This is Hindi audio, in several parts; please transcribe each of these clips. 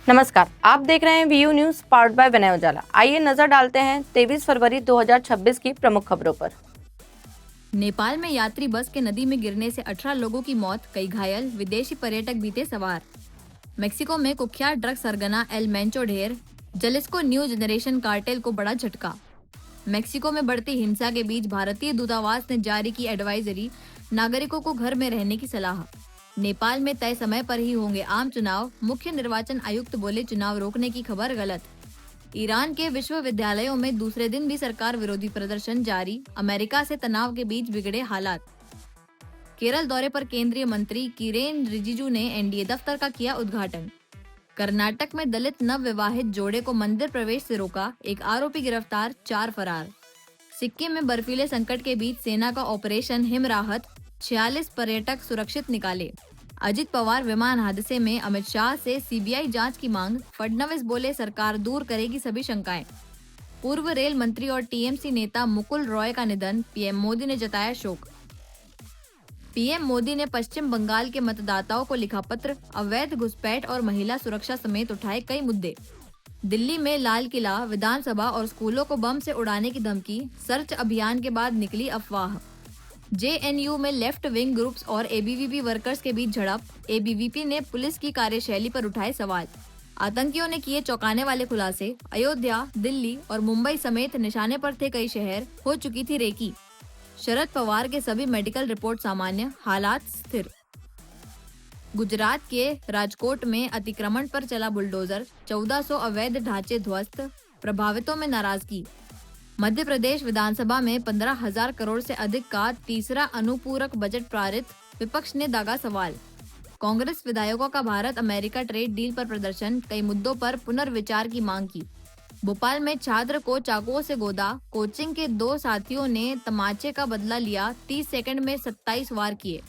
नमस्कार, आप देख रहे हैं वीयू न्यूज पावर्ड बाय विनय उजाला। आइए नजर डालते हैं 23 फरवरी 2026 की प्रमुख खबरों पर। नेपाल में यात्री बस के नदी में गिरने से 18 लोगों की मौत, कई घायल, विदेशी पर्यटक भी थे सवार। मेक्सिको में कुख्यात ड्रग सरगना एल मेंचो ढेर, जलिस्को न्यू जनरेशन कार्टेल को बड़ा झटका। मेक्सिको में बढ़ती हिंसा के बीच भारतीय दूतावास ने जारी की एडवाइजरी, नागरिकों को घर में रहने की सलाह। नेपाल में तय समय पर ही होंगे आम चुनाव, मुख्य निर्वाचन आयुक्त बोले चुनाव रोकने की खबर गलत। ईरान के विश्वविद्यालयों में दूसरे दिन भी सरकार विरोधी प्रदर्शन जारी, अमेरिका से तनाव के बीच बिगड़े हालात। केरल दौरे पर केंद्रीय मंत्री किरेन रिजिजू ने एनडीए दफ्तर का किया उद्घाटन। कर्नाटक में दलित नव विवाहित जोड़े को मंदिर प्रवेश से रोका, एक आरोपी गिरफ्तार, 4 फरार। सिक्किम में बर्फीले संकट के बीच सेना का ऑपरेशन हिम राहत, 46 पर्यटक सुरक्षित निकाले। अजित पवार विमान हादसे में अमित शाह से सीबीआई जांच की मांग, फडणवीस बोले सरकार दूर करेगी सभी शंकाएं। पूर्व रेल मंत्री और टीएमसी नेता मुकुल रॉय का निधन, पीएम मोदी ने जताया शोक। पीएम मोदी ने पश्चिम बंगाल के मतदाताओं को लिखा पत्र, अवैध घुसपैठ और महिला सुरक्षा समेत उठाए कई मुद्दे। दिल्ली में लाल किला, विधानसभा और स्कूलों को बम से उड़ाने की धमकी, सर्च अभियान के बाद निकली अफवाह। जेएनयू में लेफ्ट विंग ग्रुप्स और एबीवीपी वर्कर्स के बीच झड़प, एबीवीपी ने पुलिस की कार्यशैली पर उठाए सवाल। आतंकियों ने किए चौंकाने वाले खुलासे, अयोध्या, दिल्ली और मुंबई समेत निशाने पर थे कई शहर, हो चुकी थी रेकी। शरद पवार के सभी मेडिकल रिपोर्ट सामान्य, हालात स्थिर। गुजरात के राजकोट में अतिक्रमण पर चला बुलडोजर, 1400 अवैध ढांचे ध्वस्त, प्रभावितों में नाराजगी। मध्य प्रदेश विधानसभा में 15,000 करोड़ से अधिक का तीसरा अनुपूरक बजट पारित, विपक्ष ने दागा सवाल। कांग्रेस विधायकों का भारत अमेरिका ट्रेड डील पर प्रदर्शन, कई मुद्दों पर पुनर्विचार की मांग की। भोपाल में छात्र को चाकुओं से गोदा, कोचिंग के 2 साथियों ने तमाचे का बदला लिया, 30 सेकंड में 27 वार किए।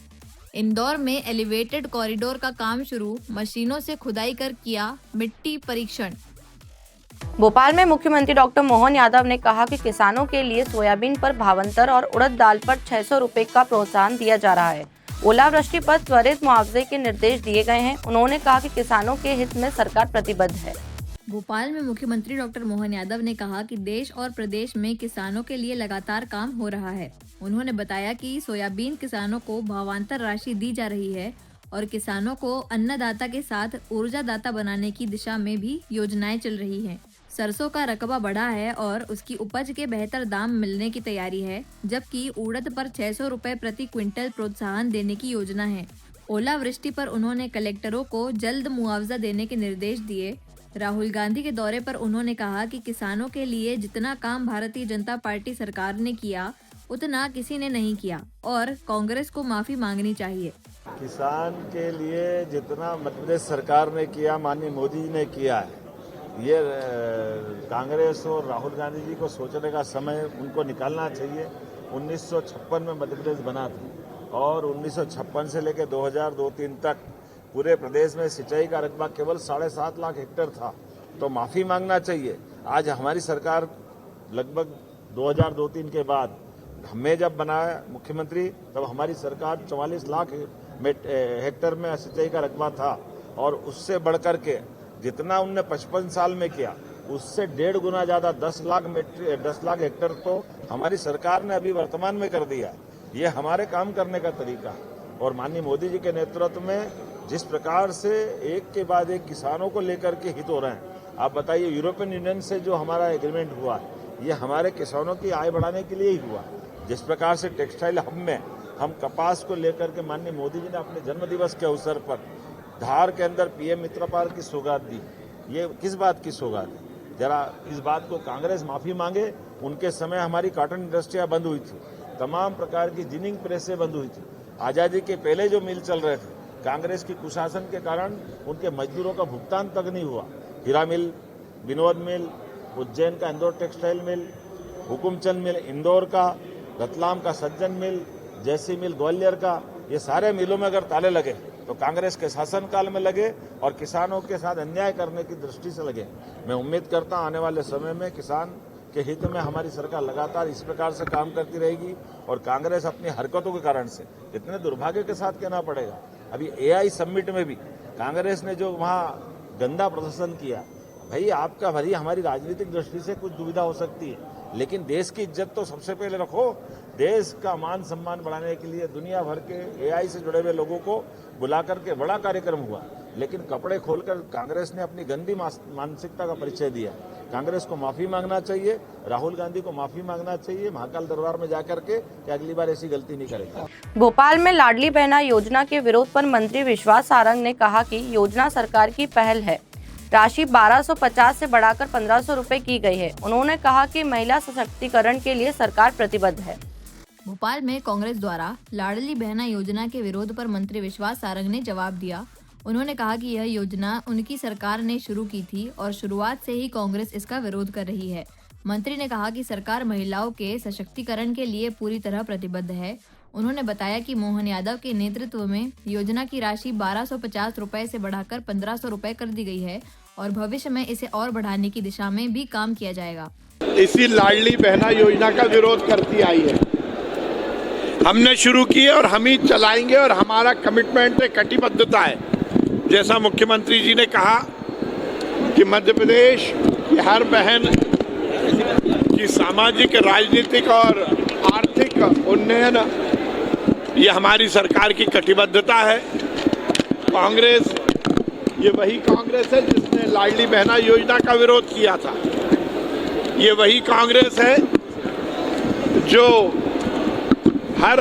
इंदौर में एलिवेटेड कॉरिडोर का काम शुरू, मशीनों से खुदाई कर किया मिट्टी परीक्षण। भोपाल में मुख्यमंत्री डॉक्टर मोहन यादव ने कहा कि किसानों के लिए सोयाबीन पर भावंतर और उड़द दाल पर 600 रुपए का प्रोत्साहन दिया जा रहा है। ओलावृष्टि पर त्वरित मुआवजे के निर्देश दिए गए हैं। उन्होंने कहा कि किसानों के हित में सरकार प्रतिबद्ध है। भोपाल में मुख्यमंत्री डॉक्टर मोहन यादव ने कहा कि देश और प्रदेश में किसानों के लिए लगातार काम हो रहा है। उन्होंने बताया कि सोयाबीन किसानों को भावांतर राशि दी जा रही है और किसानों को अन्नदाता के साथ ऊर्जादाता बनाने की दिशा में भी योजनाएं चल रही हैं। सरसों का रकबा बढ़ा है और उसकी उपज के बेहतर दाम मिलने की तैयारी है, जबकि उड़द पर 600 रुपए प्रति क्विंटल प्रोत्साहन देने की योजना है। ओलावृष्टि पर उन्होंने कलेक्टरों को जल्द मुआवजा देने के निर्देश दिए। राहुल गांधी के दौरे पर उन्होंने कहा कि किसानों के लिए जितना काम भारतीय जनता पार्टी सरकार ने किया, उतना किसी ने नहीं किया और कांग्रेस को माफी मांगनी चाहिए। किसान के लिए जितना मध्य प्रदेश सरकार ने किया, माननीय मोदी जी ने किया है, ये कांग्रेस और राहुल गांधी जी को सोचने का समय उनको निकालना चाहिए। 1956 में मध्य प्रदेश बना था और 1956 से लेकर 2002-03 तक पूरे प्रदेश में सिंचाई का रकबा केवल 7.5 लाख हेक्टेयर था, तो माफी मांगना चाहिए। आज हमारी सरकार लगभग 2002-03 के बाद हमें जब बनाया मुख्यमंत्री, तब हमारी सरकार 44 लाख हेक्टेयर में सिंचाई का रकबा था और उससे बढ़कर के जितना उनने 55 साल में किया, उससे 1.5 गुना ज्यादा 10 लाख हेक्टेयर तो हमारी सरकार ने अभी वर्तमान में कर दिया। ये हमारे काम करने का तरीका है और माननीय मोदी जी के नेतृत्व में जिस प्रकार से एक के बाद एक किसानों को लेकर के हित हो रहे हैं, आप बताइए, यूरोपियन यूनियन से जो हमारा एग्रीमेंट हुआ, ये हमारे किसानों की आय बढ़ाने के लिए ही हुआ। जिस प्रकार से टेक्सटाइल हब में हम कपास को लेकर के माननीय मोदी जी ने अपने जन्म दिवस के अवसर पर धार के अंदर पीएम मित्र पार की सौगात दी, ये किस बात की सौगात है? जरा इस बात को कांग्रेस माफी मांगे। उनके समय हमारी कॉटन इंडस्ट्रियां बंद हुई थी, तमाम प्रकार की जिनिंग प्रेसें बंद हुई थी। आजादी के पहले जो मिल चल रहे थे, कांग्रेस की कुशासन के कारण उनके मजदूरों का भुगतान तक नहीं हुआ। हीरा मिल, विनोद मिल, उज्जैन का इंदौर टेक्सटाइल मिल, हुकुमचंद मिल इंदौर का, रतलाम का सज्जन मिल, जैसी मिल ग्वालियर का, ये सारे मिलों में अगर ताले लगे तो कांग्रेस के शासनकाल में लगे और किसानों के साथ अन्याय करने की दृष्टि से लगे। मैं उम्मीद करता हूं आने वाले समय में किसान के हित में हमारी सरकार लगातार इस प्रकार से काम करती रहेगी और कांग्रेस अपनी हरकतों के कारण से, इतने दुर्भाग्य के साथ कहना पड़ेगा, अभी एआई समिट में भी कांग्रेस ने जो वहां गंदा प्रदर्शन किया। भाई आपका भरी हमारी राजनीतिक दृष्टि से कुछ दुविधा हो सकती है, लेकिन देश की इज्जत तो सबसे पहले रखो। देश का मान सम्मान बढ़ाने के लिए दुनिया भर के एआई से जुड़े हुए लोगों को बुला करके बड़ा कार्यक्रम हुआ, लेकिन कपड़े खोलकर कांग्रेस ने अपनी गंदी मानसिकता का परिचय दिया। कांग्रेस को माफी मांगना चाहिए, राहुल गांधी को माफी मांगना चाहिए महाकाल दरबार में जाकर के कि अगली बार ऐसी गलती नहीं करेगा। भोपाल में लाडली बहना योजना के विरोध पर मंत्री विश्वास सारंग ने कहा कि योजना सरकार की पहल है। राशि 1250 से बढ़ाकर 1500 रुपए की गई है। उन्होंने कहा कि महिला सशक्तिकरण के लिए सरकार प्रतिबद्ध है। भोपाल में कांग्रेस द्वारा लाडली बहना योजना के विरोध पर मंत्री विश्वास सारंग ने जवाब दिया। उन्होंने कहा कि यह योजना उनकी सरकार ने शुरू की थी और शुरुआत से ही कांग्रेस इसका विरोध कर रही है। मंत्री ने कहा कि सरकार महिलाओं के सशक्तिकरण के लिए पूरी तरह प्रतिबद्ध है। उन्होंने बताया कि मोहन यादव के नेतृत्व में योजना की राशि 1250 रुपए से बढ़ाकर 1500 रुपए कर दी गई है और भविष्य में इसे और बढ़ाने की दिशा में भी काम किया जाएगा। इसी लाडली बहना योजना का विरोध करती आई है। हमने शुरू की है और हम ही चलाएंगे और हमारा कमिटमेंट है, कटिबद्धता है। जैसा मुख्यमंत्री जी ने कहा कि मध्य प्रदेश की हर बहन की सामाजिक, राजनीतिक और आर्थिक उन्नयन, ये हमारी सरकार की कटिबद्धता है। कांग्रेस, ये वही कांग्रेस है जिसने लाडली बहना योजना का विरोध किया था। ये वही कांग्रेस है जो हर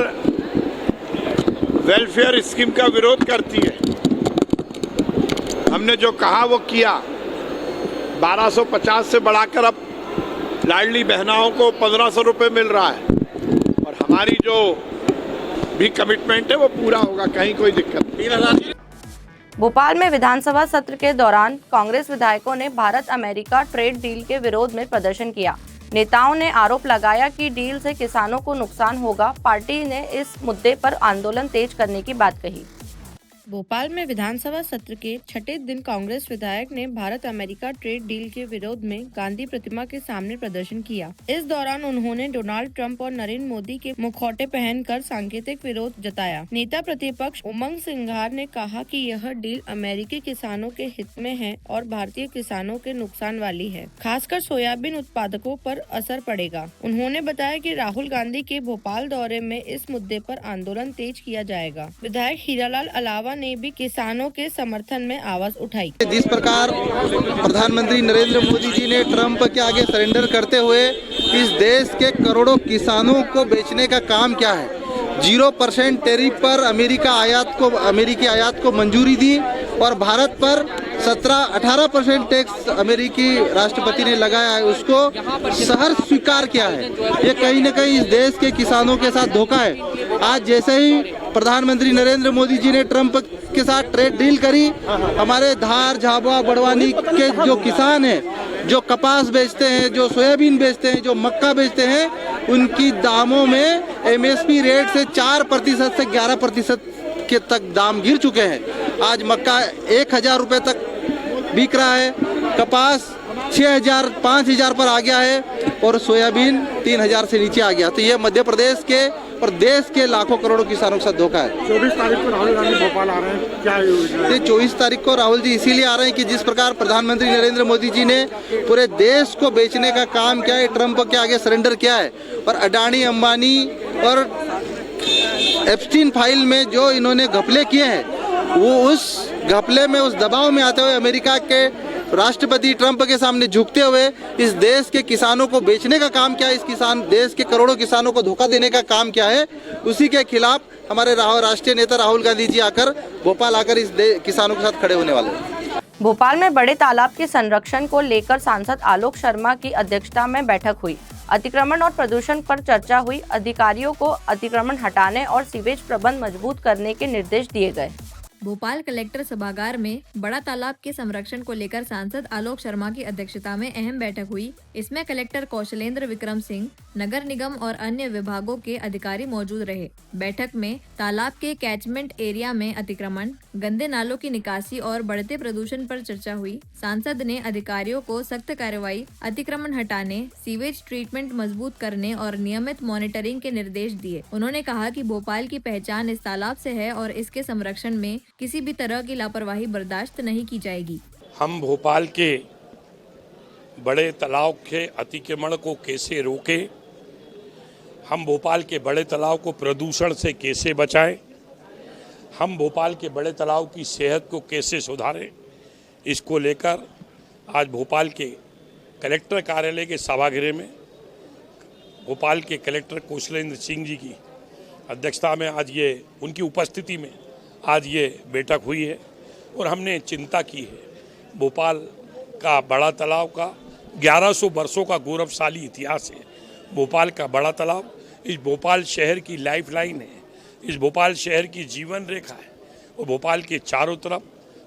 वेलफेयर स्कीम का विरोध करती है। हमने जो कहा वो किया। 1250 से बढ़ाकर अब लाडली बहनाओं को 1500 रुपये मिल रहा है और हमारी जो भी कमिटमेंट है वो पूरा होगा, कहीं कोई दिक्कत नहीं। भोपाल में विधानसभा सत्र के दौरान कांग्रेस विधायकों ने भारत अमेरिका ट्रेड डील के विरोध में प्रदर्शन किया। नेताओं ने आरोप लगाया कि डील से किसानों को नुकसान होगा। पार्टी ने इस मुद्दे पर आंदोलन तेज करने की बात कही। भोपाल में विधानसभा सत्र के छठे दिन कांग्रेस विधायक ने भारत अमेरिका ट्रेड डील के विरोध में गांधी प्रतिमा के सामने प्रदर्शन किया। इस दौरान उन्होंने डोनाल्ड ट्रंप और नरेंद्र मोदी के मुखौटे पहनकर सांकेतिक विरोध जताया। नेता प्रतिपक्ष उमंग सिंघार ने कहा कि यह डील अमेरिकी किसानों के हित में है और भारतीय किसानों के नुकसान वाली है, खासकर सोयाबीन उत्पादकों पर असर पड़ेगा। उन्होंने बताया कि राहुल गांधी के भोपाल दौरे में इस मुद्दे पर आंदोलन तेज किया जाएगा। विधायक हीरालाल अलावा ने भी किसानों के समर्थन में आवाज उठाई। जिस प्रकार प्रधानमंत्री नरेंद्र मोदी जी ने ट्रंप के आगे सरेंडर करते हुए इस देश के करोड़ों किसानों को बेचने का काम किया है। 0% टैरिफ पर अमेरिकी आयात को मंजूरी दी और भारत पर 17-18% टैक्स अमेरिकी राष्ट्रपति ने लगाया है, उसको सहर्ष स्वीकार किया है। ये कहीं न कहीं इस देश के किसानों के साथ धोखा है। आज जैसे ही प्रधानमंत्री नरेंद्र मोदी जी ने ट्रंप के साथ ट्रेड डील करी, हमारे धार, झाबुआ, बड़वानी के जो किसान हैं, जो कपास बेचते हैं, जो सोयाबीन बेचते हैं, जो मक्का बेचते हैं, उनकी दामों में एमएसपी रेट से 4% से 11% के तक दाम गिर चुके हैं। आज मक्का 1000 रुपये तक बिक रहा है, कपास 6000, 5000 पर आ गया है और सोयाबीन 3000 से नीचे आ गया। तो ये मध्य प्रदेश के और देश के लाखों करोड़ों किसानों के साथ धोखा है। 24 तारीख को राहुल गांधी भोपाल आ रहे हैं, क्या योजना है? 24 तारीख को राहुल जी इसीलिए आ रहे हैं कि जिस प्रकार प्रधानमंत्री नरेंद्र मोदी जी ने पूरे देश को बेचने का काम किया है, ट्रंप के आगे सरेंडर किया है और अडानी, अंबानी और एप्स्टीन फाइल में जो इन्होंने घपले किए हैं, वो उस घपले में, उस दबाव में आते हुए अमेरिका के राष्ट्रपति ट्रंप के सामने झुकते हुए इस देश के किसानों को बेचने का काम किया है, देश के करोड़ों किसानों को धोखा देने का काम किया है। उसी के खिलाफ हमारे राष्ट्रीय नेता राहुल गांधी जी आकर भोपाल आकर इस किसानों के साथ खड़े होने वाले हैं। भोपाल में बड़े तालाब के संरक्षण को लेकर सांसद आलोक शर्मा की अध्यक्षता में बैठक हुई। अतिक्रमण और प्रदूषण पर चर्चा हुई। अधिकारियों को अतिक्रमण हटाने और सीवेज प्रबंध मजबूत करने के निर्देश दिए गए। भोपाल कलेक्टर सभागार में बड़ा तालाब के संरक्षण को लेकर सांसद आलोक शर्मा की अध्यक्षता में अहम बैठक हुई। इसमें कलेक्टर कौशलेंद्र विक्रम सिंह, नगर निगम और अन्य विभागों के अधिकारी मौजूद रहे। बैठक में तालाब के कैचमेंट एरिया में अतिक्रमण, गंदे नालों की निकासी और बढ़ते प्रदूषण पर चर्चा हुई। सांसद ने अधिकारियों को सख्त कार्रवाई, अतिक्रमण हटाने, सीवेज ट्रीटमेंट मजबूत करने और नियमित मॉनिटरिंग के निर्देश दिए। उन्होंने कहा कि भोपाल की पहचान इस तालाब से है और इसके संरक्षण में किसी भी तरह की लापरवाही बर्दाश्त नहीं की जाएगी। हम भोपाल के बड़े तालाब के अतिक्रमण को कैसे रोकें, हम भोपाल के बड़े तालाब को प्रदूषण से कैसे बचाएं, हम भोपाल के बड़े तालाब की सेहत को कैसे सुधारें, इसको लेकर आज भोपाल के कलेक्टर कार्यालय के सभागृह में भोपाल के कलेक्टर कौशलेंद्र सिंह जी की अध्यक्षता में आज ये उनकी उपस्थिति में आज ये बैठक हुई है और हमने चिंता की है। भोपाल का बड़ा तालाब का 1100 वर्षों का गौरवशाली इतिहास है। भोपाल का बड़ा तालाब इस भोपाल शहर की लाइफलाइन है, इस भोपाल शहर की जीवन रेखा है और भोपाल के चारों तरफ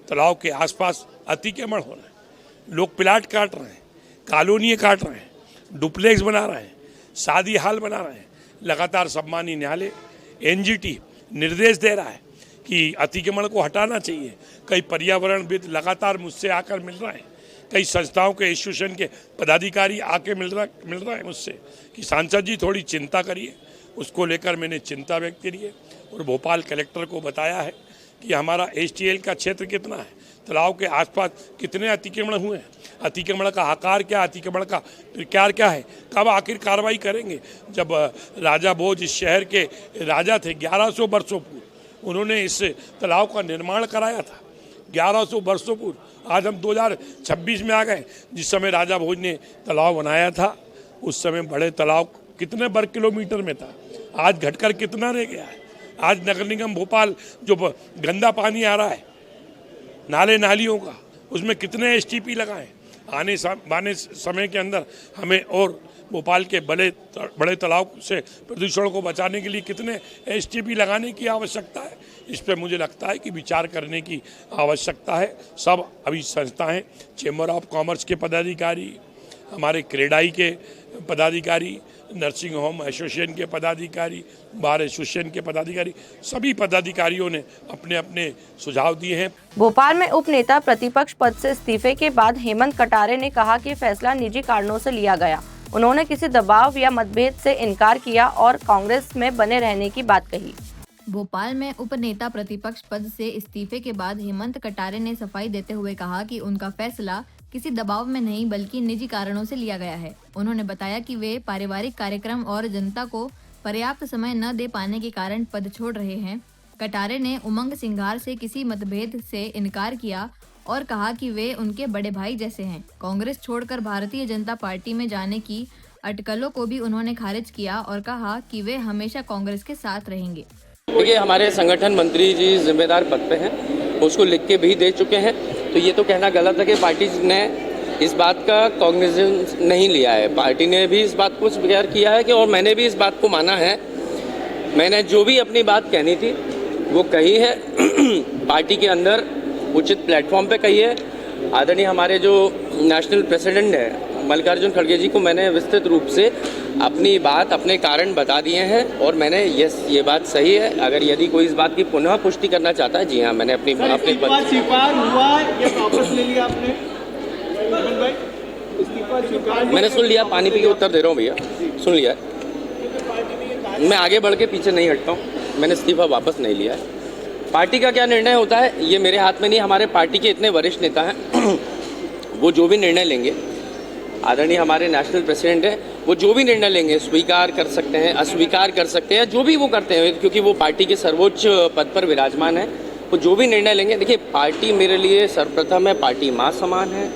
तालाब के आसपास अतिक्रमण हो रहा है। लोग प्लाट काट रहे हैं, कॉलोनियाँ काट रहे हैं, डुप्लेक्स बना रहे हैं, शादी हाल बना रहे हैं। लगातार सम्मानीय न्यायालय एनजीटी निर्देश दे रहा है कि अतिक्रमण को हटाना चाहिए। कई पर्यावरणविद लगातार मुझसे आकर मिल रहे हैं, कई संस्थाओं के एसोसिएशन के पदाधिकारी आके मिल रहा है मुझसे कि सांसद जी थोड़ी चिंता करिए। उसको लेकर मैंने चिंता व्यक्त करी है और भोपाल कलेक्टर को बताया है कि हमारा एसटीएल का क्षेत्र कितना है, तालाब के आसपास कितने अतिक्रमण हुए हैं, अतिक्रमण का आकार क्या, अतिक्रमण का प्रकार क्या है, कब आखिर कार्रवाई करेंगे। जब राजा भोज इस शहर के राजा थे 1100 वर्षों पूर्व, उन्होंने इस तालाब का निर्माण कराया था 1100 वर्षों पूर्व। आज हम 2026 में आ गए। जिस समय राजा भोज ने तालाब बनाया था उस समय बड़े तालाब कितने वर्ग किलोमीटर में था, आज घटकर कितना रह गया है। आज नगर निगम भोपाल जो गंदा पानी आ रहा है नाले नालियों का, उसमें कितने एसटीपी लगाएं। आने समय के अंदर हमें और भोपाल के बड़े तालाब से प्रदूषण को बचाने के लिए कितने एसटीपी लगाने की आवश्यकता है। इस पर मुझे लगता है कि विचार करने की आवश्यकता है। सब अभी संस्थाएं, चेंबर ऑफ कॉमर्स के पदाधिकारी, हमारे क्रेडाई के पदाधिकारी, नर्सिंग होम एसोसिएशन के पदाधिकारी, बार एसोसिएशन के पदाधिकारी, सभी पदाधिकारियों ने अपने अपने सुझाव दिए हैं। भोपाल में उपनेता प्रतिपक्ष पद से इस्तीफे के बाद हेमंत कटारे ने कहा कि फैसला निजी कारणों से लिया गया। उन्होंने किसी दबाव या मतभेद से इनकार किया और कांग्रेस में बने रहने की बात कही। भोपाल में उपनेता प्रतिपक्ष पद से इस्तीफे के बाद हेमंत कटारे ने सफाई देते हुए कहा कि उनका फैसला किसी दबाव में नहीं बल्कि निजी कारणों से लिया गया है। उन्होंने बताया कि वे पारिवारिक कार्यक्रम और जनता को पर्याप्त समय न दे पाने के कारण पद छोड़ रहे हैं। कटारे ने उमंग सिंघार से किसी मतभेद से इनकार किया और कहा कि वे उनके बड़े भाई जैसे हैं। कांग्रेस छोड़कर भारतीय जनता पार्टी में जाने की अटकलों को भी उन्होंने खारिज किया और कहा कि वे हमेशा कांग्रेस के साथ रहेंगे। देखिए, हमारे संगठन मंत्री जी जिम्मेदार पद पे हैं, उसको लिख के भी दे चुके हैं। तो ये तो कहना गलत है कि पार्टी ने इस बात का कॉग्निजेंस नहीं लिया है। पार्टी ने भी इस बात को स्वीकार किया है कि और मैंने भी इस बात को माना है। मैंने जो भी अपनी बात कहनी थी वो कही है, पार्टी के अंदर उचित प्लेटफॉर्म पे कही है। आदरणीय हमारे जो नेशनल प्रेसिडेंट है मल्लिकार्जुन खड़गे जी को मैंने विस्तृत रूप से अपनी बात, अपने कारण बता दिए हैं और मैंने ये बात सही है। अगर यदि कोई इस बात की पुनः पुष्टि करना चाहता है, जी हाँ, मैंने अपनी स्वीकार हुआ या वापस ले लिया आपने? मैंने सुन लिया, पानी पी के उत्तर दे रहा हूँ भैया, सुन लिया। मैं आगे बढ़ के पीछे नहीं हटता हूँ। मैंने इस्तीफा वापस नहीं लिया है। पार्टी का क्या निर्णय होता है ये मेरे हाथ में नहीं। हमारे पार्टी के इतने वरिष्ठ नेता हैं, वो जो भी निर्णय लेंगे, आदरणीय हमारे नेशनल प्रेसिडेंट हैं, वो जो भी निर्णय लेंगे स्वीकार कर सकते हैं, अस्वीकार कर सकते हैं, जो भी वो करते हैं, क्योंकि वो पार्टी के सर्वोच्च पद पर विराजमान है। वो जो भी निर्णय लेंगे, देखिए पार्टी मेरे लिए सर्वप्रथम है, पार्टी माँ समान है।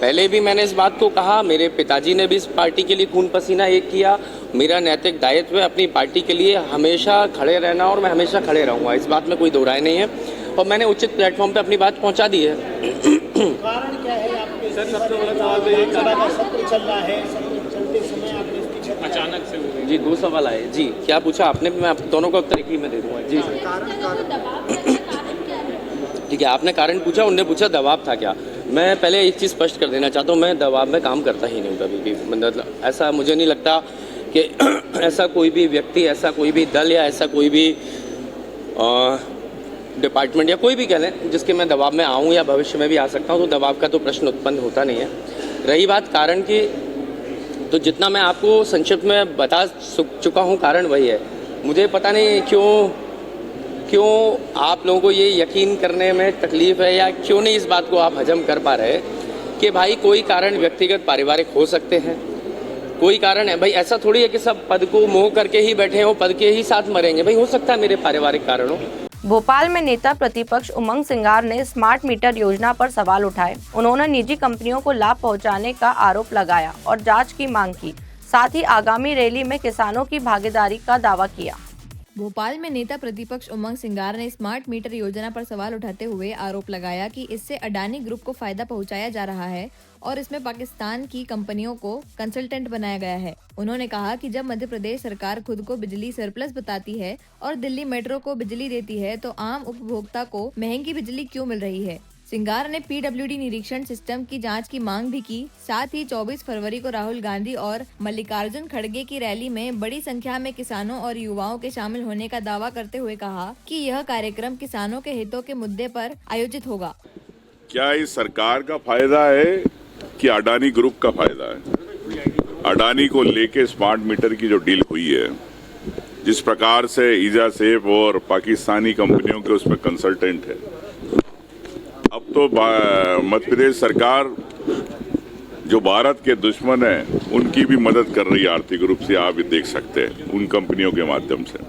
पहले भी मैंने इस बात को कहा, मेरे पिताजी ने भी इस पार्टी के लिए खून पसीना एक किया। मेरा नैतिक दायित्व है अपनी पार्टी के लिए हमेशा खड़े रहना और मैं हमेशा खड़े रहूँगा, इस बात में कोई दो राय नहीं है। और मैंने उचित प्लेटफॉर्म पे अपनी बात पहुँचा दी है। कारण क्या है आपके? सबसे बड़ा सवाल है, सभा का सत्र चल रहा है, सत्र चलते समय आपने इस्तीफा अचानक से हो गई। जी, दो सवाल आए। जी, क्या पूछा आपने? मैं आप दोनों का उत्तर एक ही में दे दूँगा। जी ठीक है, आपने कारण पूछा, उनने पूछा दबाव था क्या। मैं पहले एक चीज़ स्पष्ट कर देना चाहता हूँ, मैं दबाव में काम करता ही नहीं हूँ कभी भी। मतलब ऐसा मुझे नहीं लगता कि ऐसा कोई भी व्यक्ति, ऐसा कोई भी दल या ऐसा कोई भी डिपार्टमेंट या कोई भी कह लें जिसके मैं दबाव में आऊँ या भविष्य में भी आ सकता हूँ, तो दबाव का तो प्रश्न उत्पन्न होता नहीं है। रही बात कारण की, तो जितना मैं आपको संक्षिप्त में बता चुका हूँ कारण वही है। मुझे पता नहीं क्यों क्यों आप लोगों को ये यकीन करने में तकलीफ है या क्यों नहीं इस बात को आप हजम कर पा रहे कि भाई कोई कारण व्यक्तिगत पारिवारिक हो सकते हैं, कोई कारण है भाई, ऐसा थोड़ी है कि सब पद को मोह करके ही बैठे हो, पद के ही साथ मरेंगे भाई, हो सकता है मेरे पारिवारिक कारणों। भोपाल में नेता प्रतिपक्ष उमंग सिंगार ने स्मार्ट मीटर योजना पर सवाल उठाए। उन्होंने निजी कंपनियों को लाभ पहुंचाने का आरोप लगाया और जांच की मांग की। साथ ही आगामी रैली में किसानों की भागीदारी का दावा किया। भोपाल में नेता प्रतिपक्ष उमंग सिंगार ने स्मार्ट मीटर योजना पर सवाल उठाते हुए आरोप लगाया कि इससे अडानी ग्रुप को फायदा पहुंचाया जा रहा है और इसमें पाकिस्तान की कंपनियों को कंसल्टेंट बनाया गया है। उन्होंने कहा कि जब मध्य प्रदेश सरकार खुद को बिजली सरप्लस बताती है और दिल्ली मेट्रो को बिजली देती है तो आम उपभोक्ता को महंगी बिजली क्यों मिल रही है। सिंगार ने पीडब्ल्यूडी निरीक्षण सिस्टम की जांच की मांग भी की। साथ ही 24 फरवरी को राहुल गांधी और मल्लिकार्जुन खड़गे की रैली में बड़ी संख्या में किसानों और युवाओं के शामिल होने का दावा करते हुए कहा कि यह कार्यक्रम किसानों के हितों के मुद्दे पर आयोजित होगा। क्या इस सरकार का फायदा है कि अडानी ग्रुप का फायदा है? अडानी को लेके स्मार्ट मीटर की जो डील हुई है, जिस प्रकार से ईजा सेफ और पाकिस्तानी कंपनियों के उसमें कंसल्टेंट है, अब तो मध्य प्रदेश सरकार जो भारत के दुश्मन है उनकी भी मदद कर रही है आर्थिक रूप से, आप भी देख सकते हैं उन कंपनियों के माध्यम से।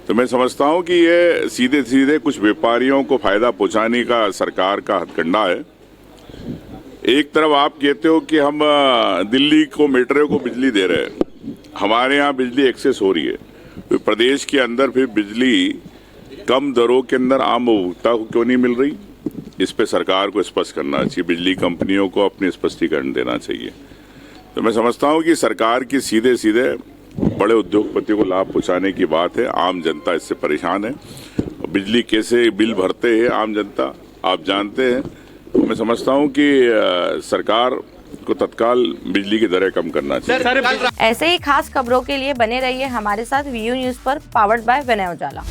तो मैं समझता हूं कि ये सीधे सीधे कुछ व्यापारियों को फायदा पहुंचाने का सरकार का हथकंडा है। एक तरफ आप कहते हो कि हम दिल्ली को मेट्रो को बिजली दे रहे हैं, हमारे यहाँ बिजली एक्सेस हो रही है, तो प्रदेश के अंदर फिर बिजली कम दरों के अंदर आम उपभोक्ता को क्यों नहीं मिल रही? इस पे सरकार को स्पष्ट करना चाहिए, बिजली कंपनियों को अपने स्पष्टीकरण देना चाहिए। तो मैं समझता हूँ कि सरकार की सीधे सीधे बड़े उद्योगपतियों को लाभ पहुंचाने की बात है। आम जनता इससे परेशान है। बिजली कैसे बिल भरते हैं आम जनता, आप जानते हैं। तो मैं समझता हूँ कि सरकार को तत्काल बिजली की दरें कम करना चाहिए। ऐसे ही खास खबरों के लिए बने रहिए हमारे साथ वीयू न्यूज पर, पावर्ड बाय विनय उजाला।